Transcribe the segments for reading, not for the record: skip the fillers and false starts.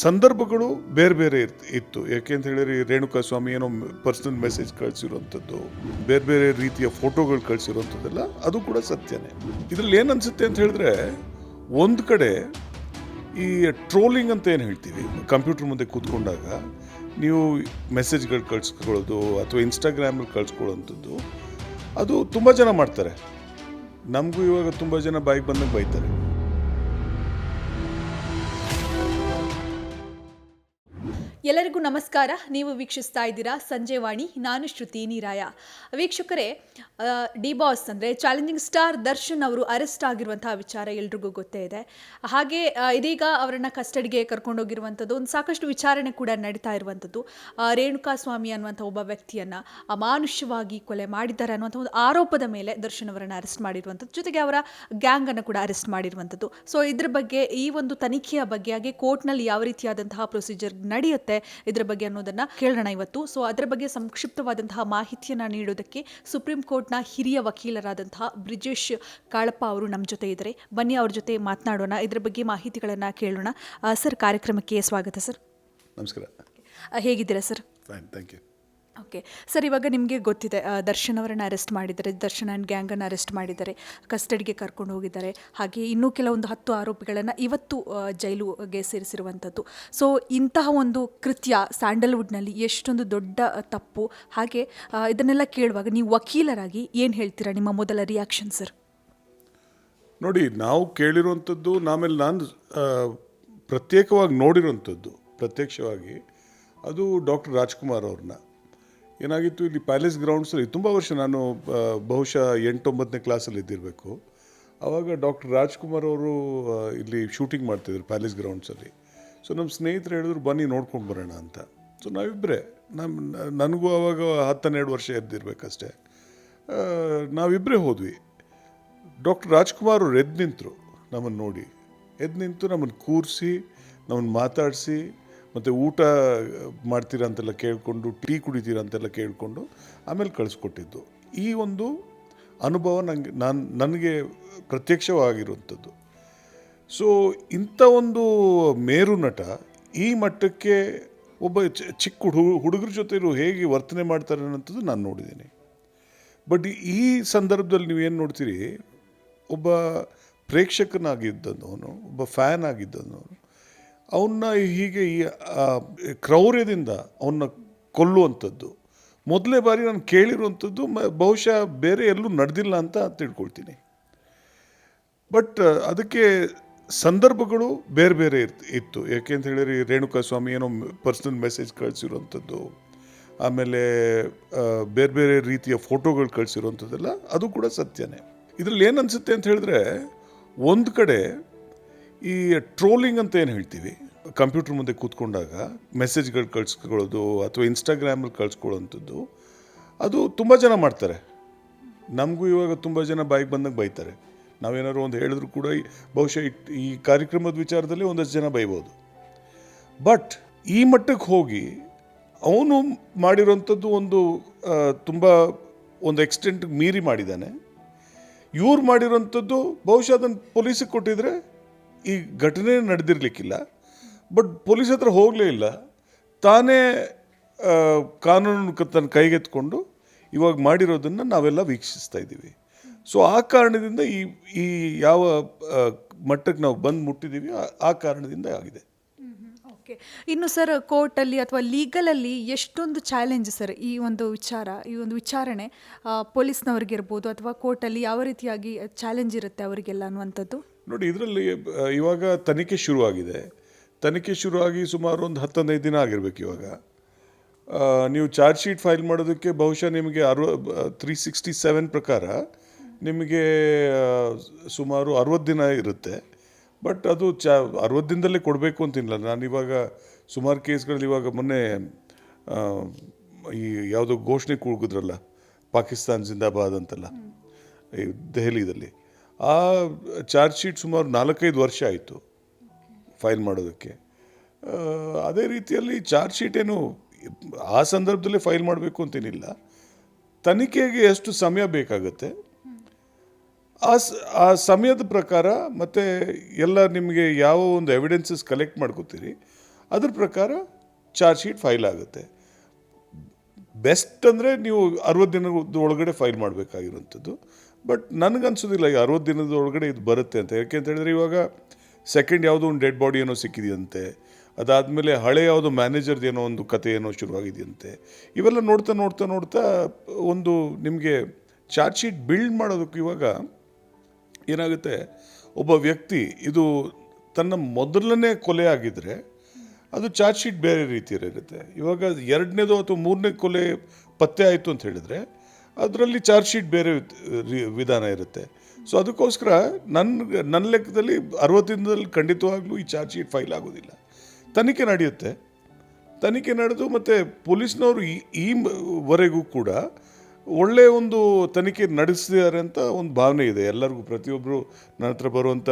ಸಂದರ್ಭಗಳು ಬೇರೆ ಬೇರೆ ಇತ್ತು. ಯಾಕೆಂತ ಹೇಳಿದ್ರೆ ರೇಣುಕಾ ಸ್ವಾಮಿ ಏನೋ ಪರ್ಸನಲ್ ಮೆಸೇಜ್ ಕಳಿಸಿರುವಂಥದ್ದು, ಬೇರೆ ಬೇರೆ ರೀತಿಯ ಫೋಟೋಗಳು ಕಳಿಸಿರುವಂಥದ್ದೆಲ್ಲ ಅದು ಕೂಡ ಸತ್ಯನೇ. ಇದರಲ್ಲಿ ಏನು ಅನಿಸುತ್ತೆ ಅಂತ ಹೇಳಿದ್ರೆ, ಒಂದು ಕಡೆ ಈ ಟ್ರೋಲಿಂಗ್ ಅಂತ ಏನು ಹೇಳ್ತೀವಿ, ಕಂಪ್ಯೂಟರ್ ಮುಂದೆ ಕೂತ್ಕೊಂಡಾಗ ನೀವು ಮೆಸೇಜ್ಗಳು ಕಳಿಸ್ಕೊಳ್ಳೋದು ಅಥವಾ ಇನ್ಸ್ಟಾಗ್ರಾಮಲ್ಲಿ ಕಳಿಸ್ಕೊಳ್ಳೋವಂಥದ್ದು, ಅದು ತುಂಬ ಜನ ಮಾಡ್ತಾರೆ. ನಮಗೂ ಇವಾಗ ತುಂಬ ಜನ ಬಾಯಿಗೆ ಬಂದಂಗೆ ಬೈತಾರೆ. ಎಲ್ಲರಿಗೂ ನಮಸ್ಕಾರ. ನೀವು ವೀಕ್ಷಿಸ್ತಾ ಇದ್ದೀರಾ ಸಂಜೆವಾಣಿ. ನಾನು ಶ್ರುತಿ ನೀರಾಯ. ವೀಕ್ಷಕರೇ, ಡಿ ಬಾಸ್ ಅಂದರೆ ಚಾಲೆಂಜಿಂಗ್ ಸ್ಟಾರ್ ದರ್ಶನ್ ಅವರು ಅರೆಸ್ಟ್ ಆಗಿರುವಂತಹ ವಿಚಾರ ಎಲ್ರಿಗೂ ಗೊತ್ತೇ ಇದೆ. ಹಾಗೆ ಇದೀಗ ಅವರನ್ನು ಕಸ್ಟಡಿಗೆ ಕರ್ಕೊಂಡೋಗಿರುವಂಥದ್ದು, ಒಂದು ಸಾಕಷ್ಟು ವಿಚಾರಣೆ ಕೂಡ ನಡೀತಾ ಇರುವಂಥದ್ದು. ರೇಣುಕಾ ಸ್ವಾಮಿ ಅನ್ನುವಂಥ ಒಬ್ಬ ವ್ಯಕ್ತಿಯನ್ನು ಅಮಾನುಷ್ಯವಾಗಿ ಕೊಲೆ ಮಾಡಿದ್ದಾರೆ ಅನ್ನುವಂಥ ಒಂದು ಆರೋಪದ ಮೇಲೆ ದರ್ಶನ್ ಅವರನ್ನು ಅರೆಸ್ಟ್ ಮಾಡಿರುವಂಥದ್ದು, ಜೊತೆಗೆ ಅವರ ಗ್ಯಾಂಗನ್ನು ಕೂಡ ಅರೆಸ್ಟ್ ಮಾಡಿರುವಂಥದ್ದು. ಸೊ ಇದ್ರ ಬಗ್ಗೆ, ಈ ಒಂದು ತನಿಖೆಯ ಬಗ್ಗೆ, ಹಾಗೆ ಕೋರ್ಟ್ನಲ್ಲಿ ಯಾವ ರೀತಿಯಾದಂತಹ ಪ್ರೊಸೀಜರ್ ನಡೆಯುತ್ತೆ ಇದರ ಬಗ್ಗೆ ಅನ್ನೋದನ್ನ ಕೇಳೋಣ ಇವತ್ತು. ಸೊ ಅದರ ಬಗ್ಗೆ ಸಂಕ್ಷಿಪ್ತವಾದಂತಹ ಮಾಹಿತಿಯನ್ನ ನೀಡೋದಕ್ಕೆ ಸುಪ್ರೀಂ ಕೋರ್ಟ್ನ ಹಿರಿಯ ವಕೀಲರಾದಂತಹ ಬ್ರಿಜೇಶ್ ಕಾಳಪ್ಪ ಅವರು ನಮ್ಮ ಜೊತೆ ಇದ್ದಾರೆ. ಬನ್ನಿ ಅವ್ರ ಜೊತೆ ಮಾತನಾಡೋಣ, ಇದರ ಬಗ್ಗೆ ಮಾಹಿತಿಗಳನ್ನ ಕೇಳೋಣ. ಸರ್, ಕಾರ್ಯಕ್ರಮಕ್ಕೆ ಸ್ವಾಗತ ಸರ್. ನಮಸ್ಕಾರ. ಹೇಗಿದ್ದೀರಾ sir? Fine, thank you. Okay sir, ಇವಾಗ ನಿಮಗೆ ಗೊತ್ತಿದೆ, ದರ್ಶನ್ ಅವರನ್ನು ಅರೆಸ್ಟ್ ಮಾಡಿದ್ದಾರೆ, ದರ್ಶನ್ ಆ್ಯಂಡ್ ಗ್ಯಾಂಗನ್ನು ಅರೆಸ್ಟ್ ಮಾಡಿದ್ದಾರೆ, ಕಸ್ಟಡಿಗೆ ಕರ್ಕೊಂಡು ಹೋಗಿದ್ದಾರೆ. ಹಾಗೆ ಇನ್ನೂ ಕೆಲವೊಂದು 10 ಆರೋಪಿಗಳನ್ನು ಇವತ್ತು ಜೈಲುಗೆ ಸೇರಿಸಿರುವಂಥದ್ದು. ಸೊ ಇಂತಹ ಒಂದು ಕೃತ್ಯ ಸ್ಯಾಂಡಲ್ವುಡ್ನಲ್ಲಿ ಎಷ್ಟೊಂದು ದೊಡ್ಡ ತಪ್ಪು. ಹಾಗೆ ಇದನ್ನೆಲ್ಲ ಕೇಳುವಾಗ ನೀವು ವಕೀಲರಾಗಿ ಏನು ಹೇಳ್ತೀರಾ? ನಿಮ್ಮ ಮೊದಲ ರಿಯಾಕ್ಷನ್ ಸರ್. ನೋಡಿ, ನಾವು ಕೇಳಿರುವಂಥದ್ದು, ನಾನು ಪ್ರತ್ಯೇಕವಾಗಿ ನೋಡಿರುವಂಥದ್ದು, ಪ್ರತ್ಯಕ್ಷವಾಗಿ ಅದು ಡಾಕ್ಟರ್ ರಾಜ್ಕುಮಾರ್ ಅವ್ರನ್ನ. ಏನಾಗಿತ್ತು, ಇಲ್ಲಿ ಪ್ಯಾಲೇಸ್ ಗ್ರೌಂಡ್ಸಲ್ಲಿ ತುಂಬ ವರ್ಷ, ನಾನು ಬಹುಶಃ 8-9ನೇ ಕ್ಲಾಸಲ್ಲಿ ಇದ್ದಿರಬೇಕು. ಆವಾಗ ಡಾಕ್ಟರ್ ರಾಜ್ಕುಮಾರ್ ಅವರು ಇಲ್ಲಿ ಶೂಟಿಂಗ್ ಮಾಡ್ತಿದ್ರು ಪ್ಯಾಲೇಸ್ ಗ್ರೌಂಡ್ಸಲ್ಲಿ. ಸೊ ನಮ್ಮ ಸ್ನೇಹಿತರು ಹೇಳಿದ್ರು, ಬನ್ನಿ ನೋಡ್ಕೊಂಡು ಬರೋಣ ಅಂತ. ಸೊ ನಾವಿಬ್ಬರೇ, ನನಗೂ ಆವಾಗ 10-12 ವರ್ಷ ಇದ್ದಿರಬೇಕಷ್ಟೇ. ನಾವಿಬ್ಬರೇ ಹೋದ್ವಿ. ಡಾಕ್ಟರ್ ರಾಜ್ಕುಮಾರ್ ಅವರು ಎದ್ದು ನಿಂತರು, ನಮ್ಮನ್ನು ನೋಡಿ ಎದ್ದು ನಿಂತು ನಮ್ಮನ್ನು ಕೂರಿಸಿ, ನಮ್ಮನ್ನು ಮಾತಾಡಿಸಿ, ಮತ್ತು ಊಟ ಮಾಡ್ತೀರಾ ಅಂತೆಲ್ಲ ಕೇಳಿಕೊಂಡು, ಟೀ ಕುಡಿತೀರಾ ಅಂತೆಲ್ಲ ಕೇಳಿಕೊಂಡು ಆಮೇಲೆ ಕಳಿಸ್ಕೊಟ್ಟಿದ್ದು. ಈ ಒಂದು ಅನುಭವ ನನಗೆ ಪ್ರತ್ಯಕ್ಷವಾಗಿರುವಂಥದ್ದು. ಸೊ ಇಂಥ ಒಂದು ಮೇರು ನಟ ಈ ಮಟ್ಟಕ್ಕೆ ಒಬ್ಬ ಚಿಕ್ಕ ಹುಡುಗರ ಜೊತೆ ಹೇಗೆ ವರ್ತನೆ ಮಾಡ್ತಾರೆ ಅನ್ನೋಂಥದ್ದು ನಾನು ನೋಡಿದ್ದೀನಿ. ಬಟ್ ಈ ಸಂದರ್ಭದಲ್ಲಿ ನೀವೇನು ನೋಡ್ತೀರಿ, ಒಬ್ಬ ಪ್ರೇಕ್ಷಕನಾಗಿದ್ದವನು, ಒಬ್ಬ ಫ್ಯಾನ್ ಆಗಿದ್ದವನು, ಅವನ್ನ ಹೀಗೆ ಈ ಕ್ರೌರ್ಯದಿಂದ ಅವನ್ನ ಕೊಲ್ಲುವಂಥದ್ದು ಮೊದಲೇ ಬಾರಿ ನಾನು ಕೇಳಿರುವಂಥದ್ದು. ಬಹುಶಃ ಬೇರೆ ಎಲ್ಲೂ ನಡೆದಿಲ್ಲ ಅಂತ ತಿಳ್ಕೊಳ್ತೀನಿ. ಬಟ್ ಅದಕ್ಕೆ ಸಂದರ್ಭಗಳು ಬೇರೆ ಬೇರೆ ಇತ್ತು. ಯಾಕೆಂತ ಹೇಳಿದ್ರೆ ರೇಣುಕಾ ಸ್ವಾಮಿ ಏನೋ ಪರ್ಸನಲ್ ಮೆಸೇಜ್ ಕಳಿಸಿರುವಂಥದ್ದು, ಆಮೇಲೆ ಬೇರೆ ಬೇರೆ ರೀತಿಯ ಫೋಟೋಗಳು ಕಳಿಸಿರುವಂಥದ್ದೆಲ್ಲ ಅದು ಕೂಡ ಸತ್ಯನೇ. ಇದರಲ್ಲಿ ಏನು ಅನಿಸುತ್ತೆ ಅಂತ ಹೇಳಿದ್ರೆ, ಒಂದು ಕಡೆ ಈ ಟ್ರೋಲಿಂಗ್ ಅಂತ ಏನು ಹೇಳ್ತೀವಿ, ಕಂಪ್ಯೂಟರ್ ಮುಂದೆ ಕೂತ್ಕೊಂಡಾಗ ಮೆಸೇಜ್ಗಳು ಕಳಿಸ್ಕೊಳ್ಳೋದು ಅಥವಾ ಇನ್ಸ್ಟಾಗ್ರಾಮಲ್ಲಿ ಕಳಿಸ್ಕೊಳ್ಳೋವಂಥದ್ದು, ಅದು ತುಂಬ ಜನ ಮಾಡ್ತಾರೆ. ನಮಗೂ ಇವಾಗ ತುಂಬ ಜನ ಬಾಯಿಗೆ ಬಂದಂಗೆ ಬೈತಾರೆ. ನಾವೇನಾದ್ರು ಒಂದು ಹೇಳಿದ್ರು ಕೂಡ ಬಹುಶಃ ಈ ಕಾರ್ಯಕ್ರಮದ ವಿಚಾರದಲ್ಲಿ ಒಂದಷ್ಟು ಜನ ಬೈಬೋದು. ಬಟ್ ಈ ಮಟ್ಟಕ್ಕೆ ಹೋಗಿ ಅವನು ಮಾಡಿರೋಂಥದ್ದು ಒಂದು ತುಂಬ ಒಂದು ಎಕ್ಸ್ಟೆಂಟ್ಗೆ ಮೀರಿ ಮಾಡಿದ್ದಾನೆ. ಇವ್ರು ಮಾಡಿರೋಂಥದ್ದು ಬಹುಶಃ ಅದನ್ನು ಪೊಲೀಸಿಗೆ ಕೊಟ್ಟಿದ್ರೆ ಈ ಘಟನೆ ನಡೆದಿರಲಿಕ್ಕಿಲ್ಲ. ಬಟ್ ಪೊಲೀಸ್ ಹತ್ರ ಹೋಗಲೇ ಇಲ್ಲ, ತಾನೇ ಕಾನೂನು ತನ್ನ ಕೈಗೆತ್ಕೊಂಡು ಇವಾಗ ಮಾಡಿರೋದನ್ನು ನಾವೆಲ್ಲ ವೀಕ್ಷಿಸ್ತಾ ಇದ್ದೀವಿ. ಸೊ ಆ ಕಾರಣದಿಂದ ಈ ಯಾವ ಮಟ್ಟಕ್ಕೆ ನಾವು ಬಂದು ಮುಟ್ಟಿದ್ದೀವಿ, ಆ ಕಾರಣದಿಂದ ಆಗಿದೆ. ಓಕೆ, ಇನ್ನು ಸರ್, ಕೋರ್ಟಲ್ಲಿ ಅಥವಾ ಲೀಗಲಲ್ಲಿ ಎಷ್ಟೊಂದು ಚಾಲೆಂಜ್ ಸರ್ ಈ ಒಂದು ವಿಚಾರಣೆ ಪೊಲೀಸ್ನವ್ರಿಗಿರ್ಬೋದು ಅಥವಾ ಕೋರ್ಟಲ್ಲಿ ಯಾವ ರೀತಿಯಾಗಿ ಚಾಲೆಂಜ್ ಇರುತ್ತೆ ಅವರಿಗೆಲ್ಲ ಅನ್ನುವಂಥದ್ದು? ನೋಡಿ, ಇದರಲ್ಲಿ ಇವಾಗ ತನಿಖೆ ಶುರುವಾಗಿದೆ. ತನಿಖೆ ಶುರುವಾಗಿ ಸುಮಾರು ಒಂದು 10-15 ದಿನ ಆಗಿರ್ಬೇಕು. ಇವಾಗ ನೀವು ಚಾರ್ಜ್ ಶೀಟ್ ಫೈಲ್ ಮಾಡೋದಕ್ಕೆ ಬಹುಶಃ ನಿಮಗೆ 367 ಪ್ರಕಾರ ನಿಮಗೆ ಸುಮಾರು 60 ದಿನ ಇರುತ್ತೆ. ಬಟ್ ಅದು 60 ದಿನದಲ್ಲೇ ಕೊಡಬೇಕು ಅಂತಿಲ್ಲ. ನಾನಿವಾಗ ಸುಮಾರು ಕೇಸ್ಗಳಲ್ಲಿ, ಇವಾಗ ಮೊನ್ನೆ ಈ ಯಾವುದೋ ಘೋಷಣೆ ಕೂಗಿದ್ರಲ್ಲ, ಪಾಕಿಸ್ತಾನ್ ಜಿಂದಾಬಾದ್ ಅಂತೆಲ್ಲ ಈ ದೆಹಲಿದಲ್ಲಿ, ಆ ಚಾರ್ಜ್ ಶೀಟ್ ಸುಮಾರು 4-5 ವರ್ಷ ಆಯಿತು ಫೈಲ್ ಮಾಡೋದಕ್ಕೆ. ಅದೇ ರೀತಿಯಲ್ಲಿ ಚಾರ್ಜ್ ಶೀಟ್ ಏನು ಆ ಸಂದರ್ಭದಲ್ಲೇ ಫೈಲ್ ಮಾಡಬೇಕು ಅಂತೇನಿಲ್ಲ. ತನಿಖೆಗೆ ಎಷ್ಟು ಸಮಯ ಬೇಕಾಗುತ್ತೆ, ಆ ಸಮಯದ ಪ್ರಕಾರ ಮತ್ತು ಎಲ್ಲ ನಿಮಗೆ ಯಾವ ಒಂದು ಎವಿಡೆನ್ಸಸ್ ಕಲೆಕ್ಟ್ ಮಾಡ್ಕೋತೀರಿ, ಅದ್ರ ಪ್ರಕಾರ ಚಾರ್ಜ್ ಶೀಟ್ ಫೈಲ್ ಆಗುತ್ತೆ. ಬೆಸ್ಟ್ ಅಂದರೆ ನೀವು 60 ದಿನದ ಒಳಗಡೆ ಫೈಲ್ ಮಾಡಬೇಕಾಗಿರುವಂಥದ್ದು. ಬಟ್ ನನಗನ್ಸೋದಿಲ್ಲ ಈ 60 ದಿನದ ಒಳಗಡೆ ಇದು ಬರುತ್ತೆ ಅಂತ. ಯಾಕೆ ಅಂತ ಹೇಳಿದ್ರೆ ಇವಾಗ ಸೆಕೆಂಡ್ ಯಾವುದೋ ಒಂದು ಡೆಡ್ ಬಾಡಿ ಏನೋ ಸಿಕ್ಕಿದೆಯಂತೆ, ಅದಾದಮೇಲೆ ಹಳೆ ಯಾವುದೋ ಮ್ಯಾನೇಜರ್ದು ಏನೋ ಒಂದು ಕತೆ ಏನೋ ಶುರುವಾಗಿದೆಯಂತೆ. ಇವೆಲ್ಲ ನೋಡ್ತಾ ನೋಡ್ತಾ ನೋಡ್ತಾ ಒಂದು ನಿಮಗೆ ಚಾರ್ಜ್ ಶೀಟ್ ಬಿಲ್ಡ್ ಮಾಡೋದಕ್ಕೆ ಇವಾಗ ಏನಾಗುತ್ತೆ, ಒಬ್ಬ ವ್ಯಕ್ತಿ ಇದು ತನ್ನ ಮೊದಲನೇ ಕೊಲೆ ಆಗಿದ್ದರೆ ಅದು ಚಾರ್ಜ್ ಶೀಟ್ ಬೇರೆ ರೀತಿಯಲ್ಲಿರುತ್ತೆ. ಇವಾಗ 2ನೇದು ಅಥವಾ 3ನೇ ಕೊಲೆ ಪತ್ತೆ ಆಯಿತು ಅಂತ ಹೇಳಿದರೆ ಅದರಲ್ಲಿ ಚಾರ್ಜ್ ಶೀಟ್ ಬೇರೆ ವಿಧಾನ ಇರುತ್ತೆ. ಸೊ ಅದಕ್ಕೋಸ್ಕರ ನನ್ನ ಲೆಕ್ಕದಲ್ಲಿ 60 ದಿನದಲ್ಲಿ ಖಂಡಿತವಾಗ್ಲೂ ಈ ಚಾರ್ಜ್ ಶೀಟ್ ಫೈಲ್ ಆಗೋದಿಲ್ಲ. ತನಿಖೆ ನಡೆಯುತ್ತೆ, ತನಿಖೆ ನಡೆದು ಮತ್ತು ಪೊಲೀಸ್ನವರು ಈವರೆಗೂ ಕೂಡ ಒಳ್ಳೆಯ ಒಂದು ತನಿಖೆ ನಡೆಸಿದ್ದಾರೆ ಅಂತ ಒಂದು ಭಾವನೆ ಇದೆ ಎಲ್ಲರಿಗೂ. ಪ್ರತಿಯೊಬ್ಬರು ನನ್ನ ಹತ್ರ ಬರುವಂಥ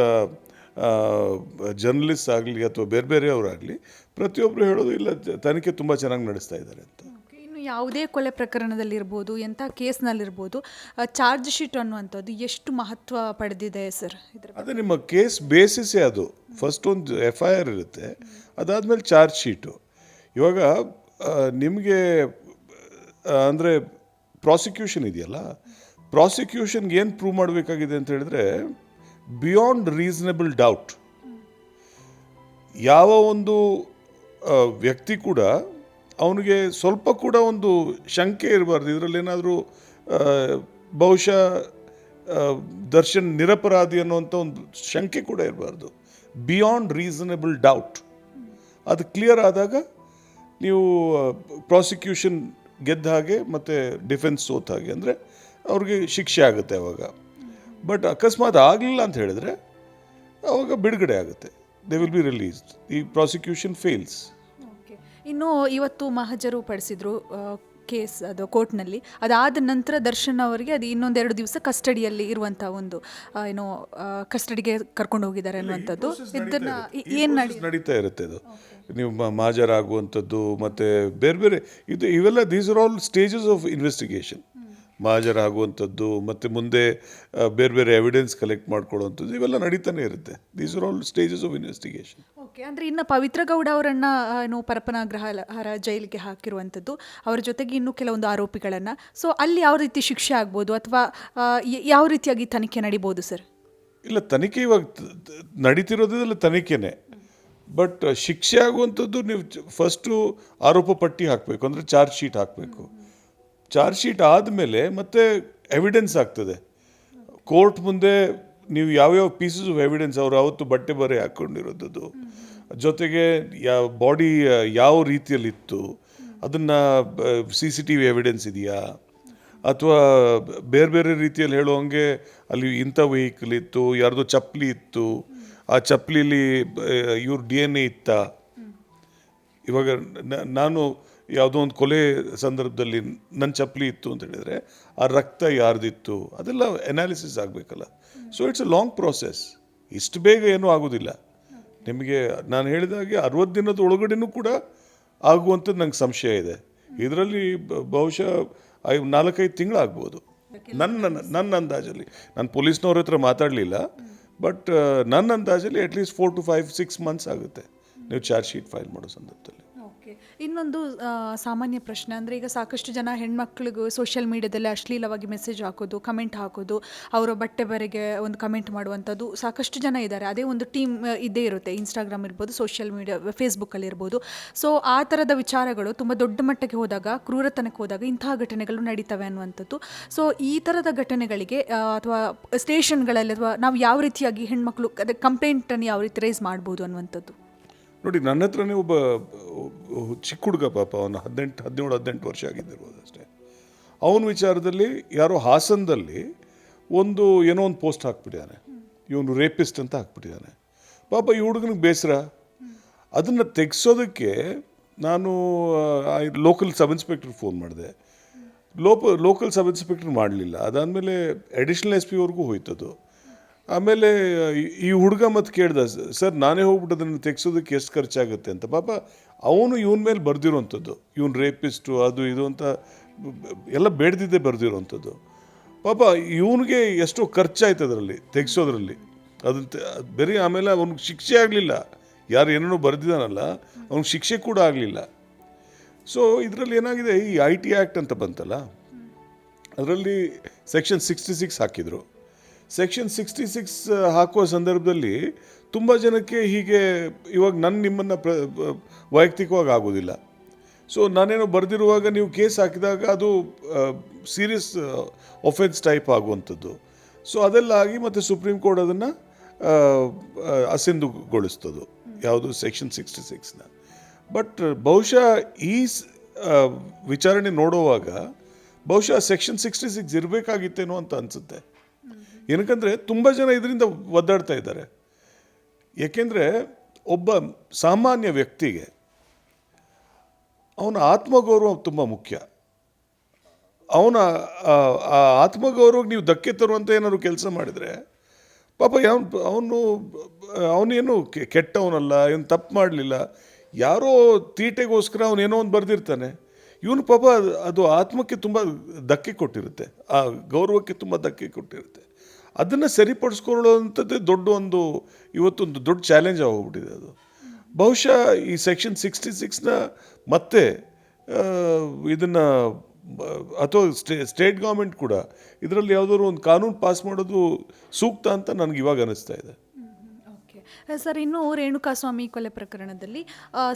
ಜರ್ನಲಿಸ್ಟ್ ಆಗಲಿ ಅಥವಾ ಬೇರೆ ಬೇರೆಯವರಾಗಲಿ ಪ್ರತಿಯೊಬ್ಬರು ಹೇಳೋದು ಇಲ್ಲ, ತನಿಖೆ ತುಂಬ ಚೆನ್ನಾಗಿ ನಡೆಸ್ತಾ ಇದ್ದಾರೆ ಅಂತ. ಇನ್ನು ಯಾವುದೇ ಕೊಲೆ ಪ್ರಕರಣದಲ್ಲಿರ್ಬೋದು, ಎಂಥ ಕೇಸ್ನಲ್ಲಿರ್ಬೋದು, ಚಾರ್ಜ್ ಶೀಟ್ ಅನ್ನುವಂಥದ್ದು ಎಷ್ಟು ಮಹತ್ವ ಪಡೆದಿದೆ ಸರ್? ಅದೇ ನಿಮ್ಮ ಕೇಸ್ ಬೇಸಿಸೇ ಅದು. ಫಸ್ಟ್ ಒಂದು FIR ಇರುತ್ತೆ, ಅದಾದಮೇಲೆ ಚಾರ್ಜ್ ಶೀಟು. ಇವಾಗ ನಿಮಗೆ ಅಂದರೆ ಪ್ರಾಸಿಕ್ಯೂಷನ್ ಇದೆಯಲ್ಲ, ಪ್ರಾಸಿಕ್ಯೂಷನ್ಗೆ ಏನು ಪ್ರೂವ್ ಮಾಡಬೇಕಾಗಿದೆ ಅಂತ ಹೇಳಿದ್ರೆ ಬಿಯಾಂಡ್ ರೀಸನಬಲ್ ಡೌಟ್. ಯಾವ ಒಂದು ವ್ಯಕ್ತಿ ಕೂಡ ಅವನಿಗೆ ಸ್ವಲ್ಪ ಕೂಡ ಒಂದು ಶಂಕೆ ಇರಬಾರ್ದು, ಇದರಲ್ಲೇನಾದರೂ ಬಹುಶಃ ದರ್ಶನ್ ನಿರಪರಾಧಿ ಅನ್ನುವಂಥ ಒಂದು ಶಂಕೆ ಕೂಡ ಇರಬಾರ್ದು. ಬಿಯಾಂಡ್ ರೀಸನಬಲ್ ಡೌಟ್ ಅದು ಕ್ಲಿಯರ್ ಆದಾಗ ನೀವು ಪ್ರಾಸಿಕ್ಯೂಷನ್ ಗೆದ್ದ ಹಾಗೆ ಮತ್ತು ಡಿಫೆನ್ಸ್ ಸೋತ ಹಾಗೆ, ಅಂದರೆ ಅವ್ರಿಗೆ ಶಿಕ್ಷೆ ಆಗುತ್ತೆ ಅವಾಗ. ಬಟ್ ಅಕಸ್ಮಾತ್ ಆಗಲಿಲ್ಲ ಅಂತ ಹೇಳಿದ್ರೆ ಅವಾಗ ಬಿಡುಗಡೆ ಆಗುತ್ತೆ, ದೇ ವಿಲ್ ಬಿ ರಿಲೀಸ್ಡ್. ಈ ಪ್ರಾಸಿಕ್ಯೂಷನ್ ಫೇಲ್ಸ್. ಇನ್ನು ಇವತ್ತು ಮಹಜರು ಪಡಿಸಿದ್ರು ಕೇಸ್ ಅದು ಕೋರ್ಟ್ನಲ್ಲಿ. ಅದಾದ ನಂತರ ದರ್ಶನ್ ಅವರಿಗೆ ಅದು ಇನ್ನೊಂದೆರಡು ದಿವಸ ಕಸ್ಟಡಿಯಲ್ಲಿ ಇರುವಂಥ ಒಂದು ಏನೋ ಕಸ್ಟಡಿಗೆ ಕರ್ಕೊಂಡು ಹೋಗಿದ್ದಾರೆ ಅನ್ನುವಂಥದ್ದು. ಇದನ್ನು ಏನು ನಡೀತಾ ಇರುತ್ತೆ ಅದು. ನೀವು ಮಹಾಜರಾಗುವಂಥದ್ದು ಮತ್ತು ಬೇರೆ ಬೇರೆ ಇವೆಲ್ಲ these are all stages of investigation. ಮಹಾಜರಾಗುವಂಥದ್ದು ಮತ್ತು ಮುಂದೆ ಬೇರೆ ಬೇರೆ ಎವಿಡೆನ್ಸ್ ಕಲೆಕ್ಟ್ ಮಾಡ್ಕೊಳ್ಳುವಂಥದ್ದು ಇವೆಲ್ಲ ನಡೀತಾನೆ ಇರುತ್ತೆ. These are all stages of investigation. Okay, ಅಂದರೆ ಇನ್ನು ಪವಿತ್ರ ಗೌಡ ಅವರನ್ನು ಏನು ಪರಪನಾಗ್ರಹಾರ ಜೈಲಿಗೆ ಹಾಕಿರುವಂಥದ್ದು, ಅವರ ಜೊತೆಗೆ ಇನ್ನೂ ಕೆಲವೊಂದು ಆರೋಪಿಗಳನ್ನು. ಸೊ ಅಲ್ಲಿ ಯಾವ ರೀತಿ ಶಿಕ್ಷೆ ಆಗ್ಬೋದು ಅಥವಾ ಯಾವ ರೀತಿಯಾಗಿ ತನಿಖೆ ನಡೀಬೋದು ಸರ್? ಇಲ್ಲ, ತನಿಖೆ ಇವಾಗ ನಡೀತಿರೋದ್ರಲ್ಲಿ ತನಿಖೆನೇ. ಬಟ್ ಶಿಕ್ಷೆ ಆಗುವಂಥದ್ದು ನೀವು ಫಸ್ಟು ಆರೋಪ ಪಟ್ಟಿ ಹಾಕಬೇಕು, ಅಂದರೆ ಚಾರ್ಜ್ ಶೀಟ್ ಹಾಕಬೇಕು. ಚಾರ್ಜ್ ಶೀಟ್ ಆದಮೇಲೆ ಮತ್ತೆ ಎವಿಡೆನ್ಸ್ ಆಗ್ತದೆ ಕೋರ್ಟ್ ಮುಂದೆ. ನೀವು ಯಾವ್ಯಾವ ಪೀಸಸ್ ಆಫ್ ಎವಿಡೆನ್ಸ್, ಅವರು ಅವತ್ತು ಬಟ್ಟೆ ಬರೆ ಹಾಕ್ಕೊಂಡಿರೋದು, ಜೊತೆಗೆ ಬಾಡಿ ಯಾವ ರೀತಿಯಲ್ಲಿತ್ತು, ಅದನ್ನು CCTV ಎವಿಡೆನ್ಸ್ ಇದೆಯಾ, ಅಥವಾ ಬೇರೆ ಬೇರೆ ರೀತಿಯಲ್ಲಿ ಹೇಳುವಂಗೆ ಅಲ್ಲಿ ಇಂಥ ವೆಹಿಕಲ್ ಇತ್ತು, ಯಾರ್ದೋ ಚಪ್ಪಲಿ ಇತ್ತು, ಆ ಚಪ್ಪಲಿಲಿ ಇವ್ರ DNA ಇತ್ತಾ. ಇವಾಗ ನಾನು ಯಾವುದೋ ಒಂದು ಕೊಲೆ ಸಂದರ್ಭದಲ್ಲಿ ನನ್ನ ಚಪ್ಪಲಿ ಇತ್ತು ಅಂತ ಹೇಳಿದರೆ ಆ ರಕ್ತ ಯಾರ್ದಿತ್ತು ಅದೆಲ್ಲ ಅನಾಲಿಸಿಸ್ ಆಗಬೇಕಲ್ಲ. So it's a long process. ಇಷ್ಟು ಬೇಗ ಏನೂ ಆಗೋದಿಲ್ಲ ನಿಮಗೆ. ನಾನು ಹೇಳಿದಾಗೆ 60 ದಿನದ ಒಳಗಡೆನೂ ಕೂಡ ಆಗುವಂಥದ್ದು ನಂಗೆ ಸಂಶಯ ಇದೆ. ಇದರಲ್ಲಿ ಬಹುಶಃ 4-5 ತಿಂಗಳಾಗ್ಬೋದು ನನ್ನ ಅಂದಾಜಲ್ಲಿ. ನಾನು ಪೊಲೀಸ್ನವ್ರ ಹತ್ರ ಮಾತಾಡಲಿಲ್ಲ, ಬಟ್ ನನ್ನ ಅಂದಾಜಲ್ಲಿ ಅಟ್ಲೀಸ್ಟ್ 4 to 5-6 ಮಂತ್ಸ್ ಆಗುತ್ತೆ ನೀವು ಚಾರ್ಜ್ ಶೀಟ್ ಫೈಲ್ ಮಾಡೋ ಸಂದರ್ಭದಲ್ಲಿ. ಇನ್ನೊಂದು ಸಾಮಾನ್ಯ ಪ್ರಶ್ನೆ ಅಂದರೆ, ಈಗ ಸಾಕಷ್ಟು ಜನ ಹೆಣ್ಮಕ್ಳಿಗೂ ಸೋಷಿಯಲ್ ಮೀಡಿಯಾದಲ್ಲಿ ಅಶ್ಲೀಲವಾಗಿ ಮೆಸೇಜ್ ಹಾಕೋದು, ಕಮೆಂಟ್ ಹಾಕೋದು, ಅವರ ಬಟ್ಟೆ ಬರೆಗೆ ಒಂದು ಕಮೆಂಟ್ ಮಾಡುವಂಥದ್ದು ಸಾಕಷ್ಟು ಜನ ಇದ್ದಾರೆ. ಅದೇ ಒಂದು ಟೀಮ್ ಇದ್ದೇ ಇರುತ್ತೆ, ಇನ್ಸ್ಟಾಗ್ರಾಮ್ ಇರ್ಬೋದು, ಸೋಷಿಯಲ್ ಮೀಡಿಯಾ ಫೇಸ್ಬುಕ್ಕಲ್ಲಿ ಇರ್ಬೋದು. ಸೊ ಆ ಥರದ ವಿಚಾರಗಳು ತುಂಬ ದೊಡ್ಡ ಮಟ್ಟಕ್ಕೆ ಹೋದಾಗ, ಕ್ರೂರತನಕ್ಕೆ ಹೋದಾಗ ಇಂತಹ ಘಟನೆಗಳು ನಡೀತವೆ ಅನ್ನುವಂಥದ್ದು. ಸೊ ಈ ಥರದ ಘಟನೆಗಳಿಗೆ ಅಥವಾ ಸ್ಟೇಷನ್ಗಳಲ್ಲಿ ಅಥವಾ ನಾವು ಯಾವ ರೀತಿಯಾಗಿ ಹೆಣ್ಮಕ್ಳು ಅದೇ ಕಂಪ್ಲೇಂಟನ್ನು ಯಾವ ರೀತಿ ರೈಸ್ ಮಾಡ್ಬೋದು ಅನ್ನುವಂಥದ್ದು? ನೋಡಿ, ನನ್ನ ಹತ್ರನೇ ಒಬ್ಬ ಚಿಕ್ಕ ಹುಡುಗ, ಪಾಪ ಅವನು 17-18 ವರ್ಷ ಆಗಿದ್ದಿರ್ಬೋದು ಅಷ್ಟೇ. ಅವನ ವಿಚಾರದಲ್ಲಿ ಯಾರೋ ಹಾಸನದಲ್ಲಿ ಏನೋ ಒಂದು ಪೋಸ್ಟ್ ಹಾಕ್ಬಿಟ್ಟಿದ್ದಾನೆ, ಇವನು ರೇಪಿಸ್ಟ್ ಅಂತ ಹಾಕ್ಬಿಟ್ಟಿದ್ದಾನೆ. ಪಾಪ ಈ ಹುಡುಗನಿಗೆ ಬೇಸರ. ಅದನ್ನು ತೆಗೆಸೋದಕ್ಕೆ ನಾನು ಲೋಕಲ್ ಸಬ್ ಇನ್ಸ್ಪೆಕ್ಟರ್ ಫೋನ್ ಮಾಡಿದೆ. ಲೋಕಲ್ ಸಬ್ ಇನ್ಸ್ಪೆಕ್ಟರ್ ಮಾಡಲಿಲ್ಲ. ಅದಾದಮೇಲೆ ಅಡಿಷ್ನಲ್ SP ಅವ್ರಿಗೂ ಹೋಯ್ತದು. ಆಮೇಲೆ ಈ ಹುಡುಗ ಮತ್ತೆ ಕೇಳ್ದ, ಸರ್ ನಾನೇ ಹೋಗ್ಬಿಟ್ಟು ಅದನ್ನು ತೆಗೆಸೋದಕ್ಕೆ ಎಷ್ಟು ಖರ್ಚಾಗುತ್ತೆ ಅಂತ. ಪಾಪ ಅವನು ಇವನ ಮೇಲೆ ಬರೆದಿರೋವಂಥದ್ದು, ಇವನು ರೇಪಿಸ್ಟು ಅದು ಇದು ಅಂತ ಎಲ್ಲ ಬೇಡ್ದಿದ್ದೇ ಬರೆದಿರೋವಂಥದ್ದು. ಪಾಪ ಇವನಿಗೆ ಎಷ್ಟೋ ಖರ್ಚಾಯ್ತು ಅದರಲ್ಲಿ ತೆಗೆಸೋದ್ರಲ್ಲಿ. ಅದನ್ನು ಬೇರೆ. ಆಮೇಲೆ ಅವ್ನಿಗೆ ಶಿಕ್ಷೆ ಆಗಲಿಲ್ಲ, ಯಾರು ಏನೇನೋ ಬರೆದಿದ್ದಾನಲ್ಲ ಅವ್ನಿಗೆ ಶಿಕ್ಷೆ ಕೂಡ ಆಗಲಿಲ್ಲ. ಸೊ ಇದರಲ್ಲಿ ಏನಾಗಿದೆ, ಈ IT ಆ್ಯಕ್ಟ್ ಅಂತ ಬಂತಲ್ಲ, ಅದರಲ್ಲಿ ಸೆಕ್ಷನ್ 66 ಹಾಕಿದರು. ಸೆಕ್ಷನ್ 66 ಹಾಕುವ ಸಂದರ್ಭದಲ್ಲಿ ತುಂಬ ಜನಕ್ಕೆ ಹೀಗೆ ಇವಾಗ ನಿಮ್ಮನ್ನು ವೈಯಕ್ತಿಕವಾಗಿ ಆಗೋದಿಲ್ಲ. ಸೊ ನಾನೇನೋ ಬರೆದಿರುವಾಗ ನೀವು ಕೇಸ್ ಹಾಕಿದಾಗ ಅದು ಸೀರಿಯಸ್ ಒಫೆನ್ಸ್ ಟೈಪ್ ಆಗುವಂಥದ್ದು. ಸೊ ಅದೆಲ್ಲ ಆಗಿ ಮತ್ತು ಸುಪ್ರೀಂ ಕೋರ್ಟ್ ಅದನ್ನು ಅಸಿಂಧುಗೊಳಿಸ್ತದು, ಯಾವುದು ಸೆಕ್ಷನ್ 66ನ. ಬಟ್ ಬಹುಶಃ ಈ ವಿಚಾರಣೆ ನೋಡುವಾಗ ಬಹುಶಃ ಸೆಕ್ಷನ್ 66 ಇರಬೇಕಾಗಿತ್ತೇನೋ ಅಂತ ಅನಿಸುತ್ತೆ. ಏನಕ್ಕಂದರೆ ತುಂಬ ಜನ ಇದರಿಂದ ಒದ್ದಾಡ್ತಾ ಇದ್ದಾರೆ. ಏಕೆಂದರೆ ಒಬ್ಬ ಸಾಮಾನ್ಯ ವ್ಯಕ್ತಿಗೆ ಅವನ ಆತ್ಮಗೌರವ ತುಂಬ ಮುಖ್ಯ. ಅವನ ಆ ಆತ್ಮಗೌರವಕ್ಕೆ ನೀವು ಧಕ್ಕೆ ತರುವಂಥ ಏನಾದ್ರು ಕೆಲಸ ಮಾಡಿದರೆ, ಪಾಪ ಅವನೇನು ಕೆಟ್ಟವನಲ್ಲ, ಏನು ತಪ್ಪು ಮಾಡಲಿಲ್ಲ, ಯಾರೋ ತೀಟೆಗೋಸ್ಕರ ಅವನೇನೋ ಒಂದು ಬರೆದಿರ್ತಾನೆ. ಇವನು ಪಾಪ ಅದು ಆತ್ಮಕ್ಕೆ ತುಂಬ ಧಕ್ಕೆ ಕೊಟ್ಟಿರುತ್ತೆ, ಆ ಗೌರವಕ್ಕೆ ತುಂಬ ಧಕ್ಕೆ ಕೊಟ್ಟಿರುತ್ತೆ. ಅದನ್ನು ಸರಿಪಡಿಸ್ಕೊಳ್ಳುವಂಥದ್ದೇ ಇವತ್ತೊಂದು ದೊಡ್ಡ ಚಾಲೆಂಜ್ ಆಗೋಗ್ಬಿಟ್ಟಿದೆ ಅದು. ಬಹುಶಃ ಈ ಸೆಕ್ಷನ್ 66ನ ಮತ್ತೆ ಇದನ್ನು ಅಥವಾ ಸ್ಟೇಟ್ ಗೌರ್ಮೆಂಟ್ ಕೂಡ ಇದರಲ್ಲಿ ಯಾವುದಾದ್ರು ಒಂದು ಕಾನೂನು ಪಾಸ್ ಮಾಡೋದು ಸೂಕ್ತ ಅಂತ ನನಗೆ ಇವಾಗ ಅನಿಸ್ತಾ ಇದೆ. ಓಕೆ ಸರ್, ಇನ್ನು ರೇಣುಕಾಸ್ವಾಮಿ ಕೊಲೆ ಪ್ರಕರಣದಲ್ಲಿ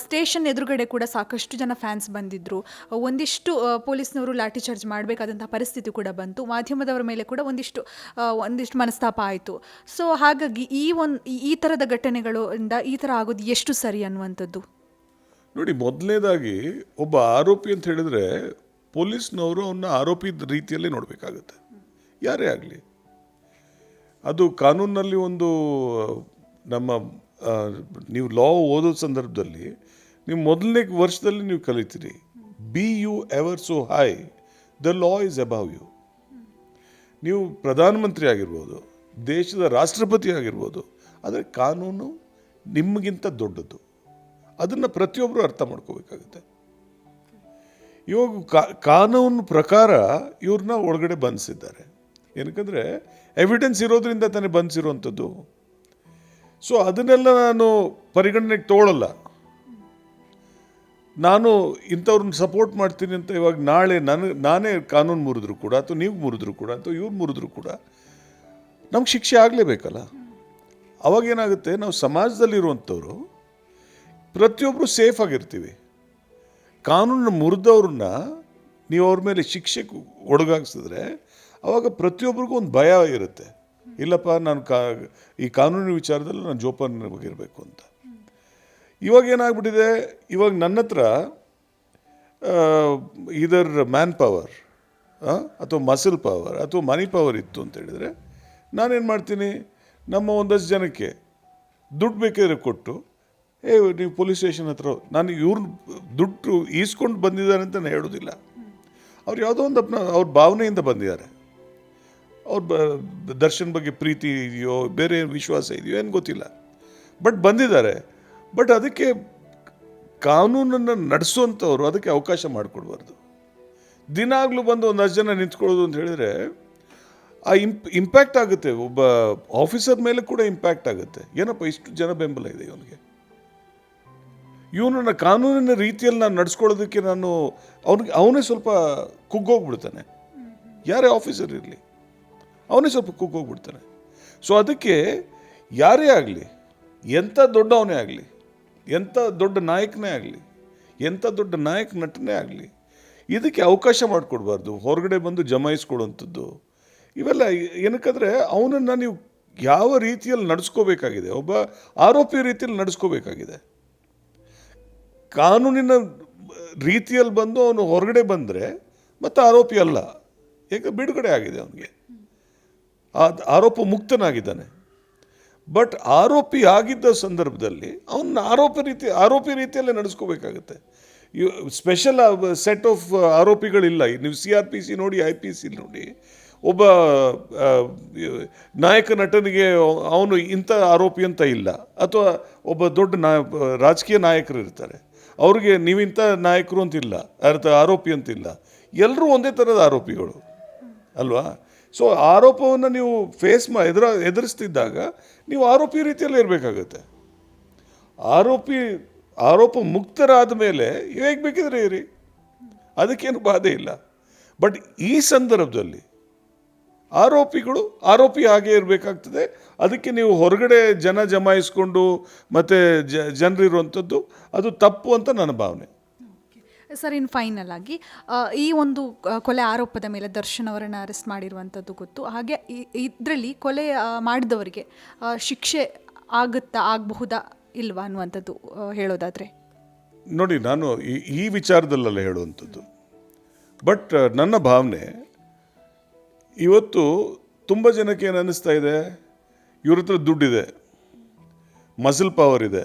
ಸ್ಟೇಷನ್ ಎದುರುಗಡೆ ಕೂಡ ಸಾಕಷ್ಟು ಜನ ಫ್ಯಾನ್ಸ್ ಬಂದಿದ್ದರು. ಒಂದಿಷ್ಟು ಪೊಲೀಸ್ನವರು ಲಾಠಿ ಚಾರ್ಜ್ ಮಾಡಬೇಕಾದಂಥ ಪರಿಸ್ಥಿತಿ ಕೂಡ ಬಂತು. ಮಾಧ್ಯಮದವರ ಮೇಲೆ ಕೂಡ ಒಂದಿಷ್ಟು ಮನಸ್ತಾಪ ಆಯಿತು. ಸೊ ಹಾಗಾಗಿ ಈ ಥರದ ಘಟನೆಗಳಿಂದ ಈ ಥರ ಆಗೋದು ಎಷ್ಟು ಸರಿ ಅನ್ನುವಂಥದ್ದು? ನೋಡಿ, ಮೊದಲನೇದಾಗಿ ಒಬ್ಬ ಆರೋಪಿ ಅಂತ ಹೇಳಿದ್ರೆ ಪೊಲೀಸ್ನವರು ಅವನ್ನ ಆರೋಪಿ ರೀತಿಯಲ್ಲೇ ನೋಡಬೇಕಾಗುತ್ತೆ, ಯಾರೇ ಆಗಲಿ. ಅದು ಕಾನೂನಿನಲ್ಲಿ ಒಂದು ನೀವು ಲಾ ಓದೋ ಸಂದರ್ಭದಲ್ಲಿ ನೀವು ಮೊದಲನೇ ವರ್ಷದಲ್ಲಿ ನೀವು ಕಲಿತೀರಿ, be you ever so high the law is above you. ನೀವು ಪ್ರಧಾನಮಂತ್ರಿ ಆಗಿರ್ಬೋದು, ದೇಶದ ರಾಷ್ಟ್ರಪತಿ ಆಗಿರ್ಬೋದು, ಆದರೆ ಕಾನೂನು ನಿಮಗಿಂತ ದೊಡ್ಡದು. ಅದನ್ನು ಪ್ರತಿಯೊಬ್ಬರು ಅರ್ಥ ಮಾಡ್ಕೋಬೇಕಾಗುತ್ತೆ. ಇವಾಗ ಕಾನೂನು ಪ್ರಕಾರ ಇವ್ರನ್ನ ಒಳಗಡೆ ಬಂಧಿಸಿದ್ದಾರೆ. ಏನಕ್ಕಂದರೆ ಎವಿಡೆನ್ಸ್ ಇರೋದ್ರಿಂದ ತಾನೇ ಬಂಧಿಸಿರುವಂಥದ್ದು. ಸೊ ಅದನ್ನೆಲ್ಲ ನಾನು ಪರಿಗಣನೆಗೆ ತಗೊಳ್ಳಲ್ಲ. ನಾನು ಇಂಥವ್ರನ್ನ ಸಪೋರ್ಟ್ ಮಾಡ್ತೀನಿ ಅಂತ ಇವಾಗ ನಾಳೆ ನಾನೇ ಕಾನೂನು ಮುರಿದ್ರು ಕೂಡ, ಅಥವಾ ನೀವು ಮುರಿದ್ರು ಕೂಡ, ಅಥವಾ ಇವ್ರು ಮುರಿದ್ರು ಕೂಡ ನಮ್ಗೆ ಶಿಕ್ಷೆ ಆಗಲೇಬೇಕಲ್ಲ. ಅವಾಗೇನಾಗುತ್ತೆ, ನಾವು ಸಮಾಜದಲ್ಲಿರುವಂಥವ್ರು ಪ್ರತಿಯೊಬ್ಬರು ಸೇಫ್ ಆಗಿರ್ತೀವಿ. ಕಾನೂನು ಮುರಿದವ್ರನ್ನ ನೀವು ಅವ್ರ ಮೇಲೆ ಶಿಕ್ಷೆಗೆ ಒಳಗಾಗಿಸಿದ್ರೆ ಆವಾಗ ಪ್ರತಿಯೊಬ್ಬರಿಗೂ ಒಂದು ಭಯ ಇರುತ್ತೆ, ಇಲ್ಲಪ್ಪ ನಾನು ಈ ಕಾನೂನಿನ ವಿಚಾರದಲ್ಲಿ ನಾನು ಜೋಪಾನವಾಗಿರಬೇಕು ಅಂತ. ಇವಾಗ ಏನಾಗ್ಬಿಟ್ಟಿದೆ, ಇವಾಗ ನನ್ನ ಹತ್ರ ಇದರ್ ಮ್ಯಾನ್ ಪವರ್ ಅಥವಾ ಮಸಲ್ ಪವರ್ ಅಥವಾ ಮನಿ ಪವರ್ ಇತ್ತು ಅಂತ ಹೇಳಿದರೆ ನಾನೇನು ಮಾಡ್ತೀನಿ, ನಮ್ಮ ಒಂದಷ್ಟು ಜನಕ್ಕೆ ದುಡ್ಡು ಬೇಕಾದ್ರೆ ಕೊಟ್ಟು, ನೀವು ಪೊಲೀಸ್ ಸ್ಟೇಷನ್ ಹತ್ರ, ನಾನು ಇವ್ರನ್ನ ದುಡ್ಡು ಈಸ್ಕೊಂಡು ಬಂದಿದ್ದಾರೆ ಅಂತ ನಾನು ಹೇಳೋದಿಲ್ಲ. ಅವ್ರು ಯಾವುದೋ ಒಂದು ಅವ್ರ ಭಾವನೆಯಿಂದ ಬಂದಿದ್ದಾರೆ. ದರ್ಶನ್ ಬಗ್ಗೆ ಪ್ರೀತಿ ಇದೆಯೋ, ಬೇರೆ ವಿಶ್ವಾಸ ಇದೆಯೋ ಏನು ಗೊತ್ತಿಲ್ಲ, ಬಟ್ ಬಂದಿದ್ದಾರೆ. ಬಟ್ ಅದಕ್ಕೆ ಕಾನೂನನ್ನು ನಡೆಸುವಂಥವ್ರು ಅದಕ್ಕೆ ಅವಕಾಶ ಮಾಡಿಕೊಡ್ಬಾರ್ದು. ದಿನಾಗಲೂ ಬಂದು ಒಂದಷ್ಟು ಜನ ನಿಂತ್ಕೊಳ್ಳೋದು ಅಂತ ಹೇಳಿದರೆ ಆ ಇಂಪ್ಯಾಕ್ಟ್ ಆಗುತ್ತೆ, ಒಬ್ಬ ಆಫೀಸರ್ ಮೇಲೆ ಕೂಡ ಇಂಪ್ಯಾಕ್ಟ್ ಆಗುತ್ತೆ. ಏನಪ್ಪ ಇಷ್ಟು ಜನ ಬೆಂಬಲ ಇದೆ ಇವನನ್ನು ಕಾನೂನಿನ ರೀತಿಯಲ್ಲಿ ನಾನು ನಡೆಸ್ಕೊಳ್ಳೋದಕ್ಕೆ ಅವನೇ ಸ್ವಲ್ಪ ಕುಗ್ಗೋಗ್ಬಿಡ್ತಾನೆ. ಯಾರೇ ಆಫೀಸರ್ ಇರಲಿ, ಅವನೇ ಸ್ವಲ್ಪ ಕುಗ್ಗೋಗ್ಬಿಡ್ತಾನೆ. ಸೊ ಅದಕ್ಕೆ ಯಾರೇ ಆಗಲಿ, ಎಂಥ ದೊಡ್ಡವನೇ ಆಗಲಿ, ಎಂಥ ದೊಡ್ಡ ನಾಯಕನೇ ಆಗಲಿ, ಎಂಥ ದೊಡ್ಡ ನಾಯಕ ನಟನೇ ಆಗಲಿ, ಇದಕ್ಕೆ ಅವಕಾಶ ಮಾಡಿಕೊಡ್ಬಾರ್ದು. ಹೊರಗಡೆ ಬಂದು ಜಮಾಯಿಸ್ಕೊಡುವಂಥದ್ದು ಇವೆಲ್ಲ ಏನಕ್ಕಂದರೆ ಅವನನ್ನು ನೀವು ಯಾವ ರೀತಿಯಲ್ಲಿ ನಡೆಸ್ಕೋಬೇಕಾಗಿದೆ, ಒಬ್ಬ ಆರೋಪಿ ರೀತಿಯಲ್ಲಿ ನಡೆಸ್ಕೋಬೇಕಾಗಿದೆ. ಕಾನೂನಿನ ರೀತಿಯಲ್ಲಿ ಬಂದು ಅವನು ಹೊರಗಡೆ ಬಂದರೆ ಮತ್ತು ಆರೋಪಿ ಅಲ್ಲ, ಈಗ ಬಿಡುಗಡೆ ಆಗಿದೆ, ಅವನಿಗೆ ಆರೋಪ ಮುಕ್ತನಾಗಿದ್ದಾನೆ. ಬಟ್ ಆರೋಪಿ ಆಗಿದ್ದ ಸಂದರ್ಭದಲ್ಲಿ ಅವನ್ನ ಆರೋಪಿ ರೀತಿಯಲ್ಲೇ ನಡೆಸ್ಕೋಬೇಕಾಗತ್ತೆ. ಸ್ಪೆಷಲ್ ಸೆಟ್ ಆಫ್ ಆರೋಪಿಗಳಿಲ್ಲ. ನೀವು CRPC ನೋಡಿ, IPC ನೋಡಿ, ಒಬ್ಬ ನಾಯಕ ನಟನಿಗೆ ಅವನು ಇಂಥ ಆರೋಪಿ ಅಂತ ಇಲ್ಲ, ಅಥವಾ ಒಬ್ಬ ದೊಡ್ಡ ರಾಜಕೀಯ ನಾಯಕರು ಇರ್ತಾರೆ, ಅವ್ರಿಗೆ ನೀವಿಂಥ ನಾಯಕರು ಅಂತಿಲ್ಲ, ಆರೋಪಿ ಅಂತಿಲ್ಲ, ಎಲ್ಲರೂ ಒಂದೇ ಥರದ ಆರೋಪಿಗಳು ಅಲ್ವಾ? ಸೊ ಆರೋಪವನ್ನು ನೀವು ಎದುರಿಸ್ತಿದ್ದಾಗ ನೀವು ಆರೋಪಿ ರೀತಿಯಲ್ಲೇ ಇರಬೇಕಾಗತ್ತೆ. ಆರೋಪ ಮುಕ್ತರಾದ ಮೇಲೆ ಹೇಗೆ ಬೇಕಿದ್ರೆ ಇರಿ, ಅದಕ್ಕೇನು ಬಾಧೆ ಇಲ್ಲ. ಬಟ್ ಈ ಸಂದರ್ಭದಲ್ಲಿ ಆರೋಪಿ ಹಾಗೇ ಇರಬೇಕಾಗ್ತದೆ. ಅದಕ್ಕೆ ನೀವು ಹೊರಗಡೆ ಜನ ಜಮಾಯಿಸ್ಕೊಂಡು ಮತ್ತು ಜನರಿರುವಂಥದ್ದು ಅದು ತಪ್ಪು ಅಂತ ನನ್ನ ಭಾವನೆ. ಸರ್, ಇನ್ನು ಫೈನಲ್ ಆಗಿ ಈ ಒಂದು ಕೊಲೆ ಆರೋಪದ ಮೇಲೆ ದರ್ಶನ್ ಅವರನ್ನು ಅರೆಸ್ಟ್ ಮಾಡಿರುವಂಥದ್ದು ಗೊತ್ತು. ಹಾಗೆ ಇದರಲ್ಲಿ ಕೊಲೆ ಮಾಡಿದವರಿಗೆ ಶಿಕ್ಷೆ ಆಗಬಹುದಾ ಇಲ್ವಾ ಅನ್ನುವಂಥದ್ದು ಹೇಳೋದಾದರೆ? ನೋಡಿ, ನಾನು ಈ ವಿಚಾರದಲ್ಲೆಲ್ಲ ಹೇಳುವಂಥದ್ದು. ಬಟ್ ನನ್ನ ಭಾವನೆ ಇವತ್ತು ತುಂಬ ಜನಕ್ಕೆ ಏನು ಅನ್ನಿಸ್ತಾ ಇದೆ, ಇವ್ರ ಹತ್ರ ದುಡ್ಡಿದೆ, ಮಸಲ್ ಪವರ್ ಇದೆ,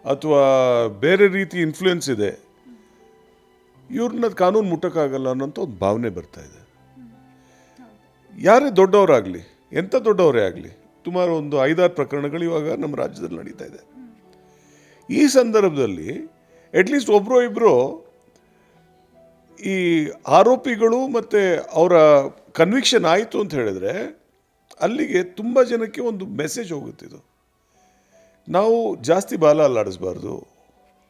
ಅಥವಾ ಬೇರೆ ರೀತಿ ಇನ್ಫ್ಲೂಯೆನ್ಸ್ ಇದೆ, ಇವ್ರನ್ನ ಕಾನೂನು ಮುಟ್ಟಕ್ಕಾಗಲ್ಲ ಅನ್ನೋಂಥ ಒಂದು ಭಾವನೆ ಬರ್ತಾ ಇದೆ. ಯಾರೇ ದೊಡ್ಡವರಾಗಲಿ, ಎಂಥ ದೊಡ್ಡವರೇ ಆಗಲಿ, ಸುಮಾರು ಒಂದು 5-6 ಪ್ರಕರಣಗಳು ಇವಾಗ ನಮ್ಮ ರಾಜ್ಯದಲ್ಲಿ ನಡೀತಾ ಇದೆ. ಈ ಸಂದರ್ಭದಲ್ಲಿ ಅಟ್ಲೀಸ್ಟ್ ಒಬ್ಬರೋ ಇಬ್ಬರು ಈ ಆರೋಪಿಗಳು ಮತ್ತು ಅವರ ಕನ್ವಿಕ್ಷನ್ ಆಯಿತು ಅಂತ ಹೇಳಿದ್ರೆ ಅಲ್ಲಿಗೆ ತುಂಬ ಜನಕ್ಕೆ ಒಂದು ಮೆಸೇಜ್ ಹೋಗುತ್ತಿದ್ದು, ನಾವು ಜಾಸ್ತಿ ಬಾಲ ಅಲ್ಲಾಡಿಸ್ಬಾರ್ದು,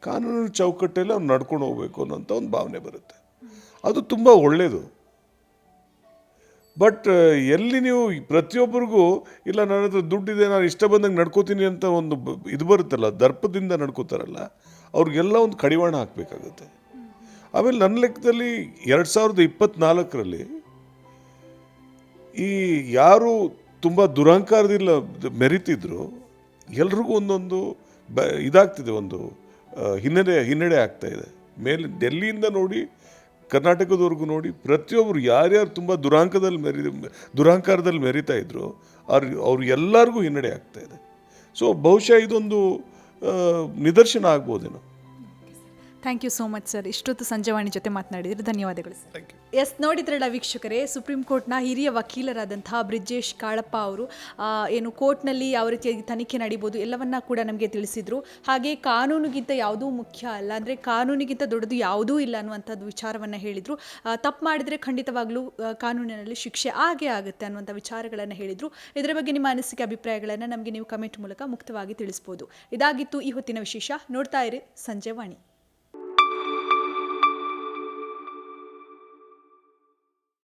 ಕಾನೂನು ಚೌಕಟ್ಟಲ್ಲಿ ಅವ್ರು ನಡ್ಕೊಂಡು ಹೋಗಬೇಕು ಅನ್ನೋಂಥ ಒಂದು ಭಾವನೆ ಬರುತ್ತೆ. ಅದು ತುಂಬ ಒಳ್ಳೆಯದು. ಬಟ್ ಎಲ್ಲಿ ನೀವು ಪ್ರತಿಯೊಬ್ಬರಿಗೂ ಇಲ್ಲ ನನ್ನ ಹತ್ರ ದುಡ್ಡಿದೆ, ನಾನು ಇಷ್ಟ ಬಂದಂಗೆ ನಡ್ಕೋತೀನಿ ಅಂತ ಒಂದು ಇದು ಬರುತ್ತಲ್ಲ, ದರ್ಪದಿಂದ ನಡ್ಕೋತಾರಲ್ಲ, ಅವ್ರಿಗೆಲ್ಲ ಒಂದು ಕಡಿವಾಣ ಹಾಕಬೇಕಾಗುತ್ತೆ. ಆಮೇಲೆ ನನ್ನ ಲೆಕ್ಕದಲ್ಲಿ 2024ರಲ್ಲಿ ಈ ಯಾರು ತುಂಬ ದುರಹಂಕಾರದಿಂದ ಮೆರಿತಿದ್ರು ಎಲ್ರಿಗೂ ಒಂದೊಂದು ಇದಾಗ್ತಿದೆ, ಒಂದು ಹಿನ್ನಡೆ ಆಗ್ತಾ ಇದೆ. ಮೇಲೆ ಡೆಲ್ಲಿಯಿಂದ ನೋಡಿ ಕರ್ನಾಟಕದವರೆಗೂ ನೋಡಿ, ಪ್ರತಿಯೊಬ್ಬರು ಯಾರ್ಯಾರು ತುಂಬ ದುರಹಂಕಾರದಲ್ಲಿ ಮೆರಿತಾ ಇದ್ರು ಅವ್ರು ಎಲ್ಲರಿಗೂ ಹಿನ್ನಡೆ ಆಗ್ತಾ ಇದೆ. ಸೊ ಬಹುಶಃ ಇದೊಂದು ನಿದರ್ಶನ ಆಗ್ಬೋದೇನೋ. Thank you so much sir. ಇಷ್ಟೊತ್ತು ಸಂಜೆವಾಣಿ ಜೊತೆ ಮಾತನಾಡಿದರೆ ಧನ್ಯವಾದಗಳು ಸರ್. Thank you. ಎಸ್, ನೋಡಿದ್ರಲ್ಲ ವೀಕ್ಷಕರೇ, ಸುಪ್ರೀಂ ಕೋರ್ಟ್ನ ಹಿರಿಯ ವಕೀಲರಾದಂತಹ ಬ್ರಿಜೇಶ್ ಕಾಳಪ್ಪ ಅವರು ಏನು ಕೋರ್ಟ್ನಲ್ಲಿ ಯಾವ ರೀತಿಯಾಗಿ ತನಿಖೆ ನಡೀಬೋದು ಎಲ್ಲವನ್ನ ಕೂಡ ನಮಗೆ ತಿಳಿಸಿದರು. ಹಾಗೆ ಕಾನೂನಿಗಿಂತ ಯಾವುದೂ ಮುಖ್ಯ ಅಲ್ಲ, ಅಂದರೆ ಕಾನೂನಿಗಿಂತ ದೊಡ್ಡದು ಯಾವುದೂ ಇಲ್ಲ ಅನ್ನುವಂಥದ್ದು ವಿಚಾರವನ್ನು ಹೇಳಿದರು. ತಪ್ಪು ಮಾಡಿದರೆ ಖಂಡಿತವಾಗ್ಲೂ ಕಾನೂನಿನಲ್ಲಿ ಶಿಕ್ಷೆ ಆಗೇ ಆಗುತ್ತೆ ಅನ್ನುವಂಥ ವಿಚಾರಗಳನ್ನು ಹೇಳಿದರು. ಇದರ ಬಗ್ಗೆ ನಿಮ್ಮ ಅನಿಸಿಕೆ ಅಭಿಪ್ರಾಯಗಳನ್ನು ನಮಗೆ ನೀವು ಕಮೆಂಟ್ ಮೂಲಕ ಮುಕ್ತವಾಗಿ ತಿಳಿಸ್ಬೋದು. ಇದಾಗಿತ್ತು ಈ ಹೊತ್ತಿನ ವಿಶೇಷ. ನೋಡ್ತಾ ಇರಿ ಸಂಜೆವಾಣಿ.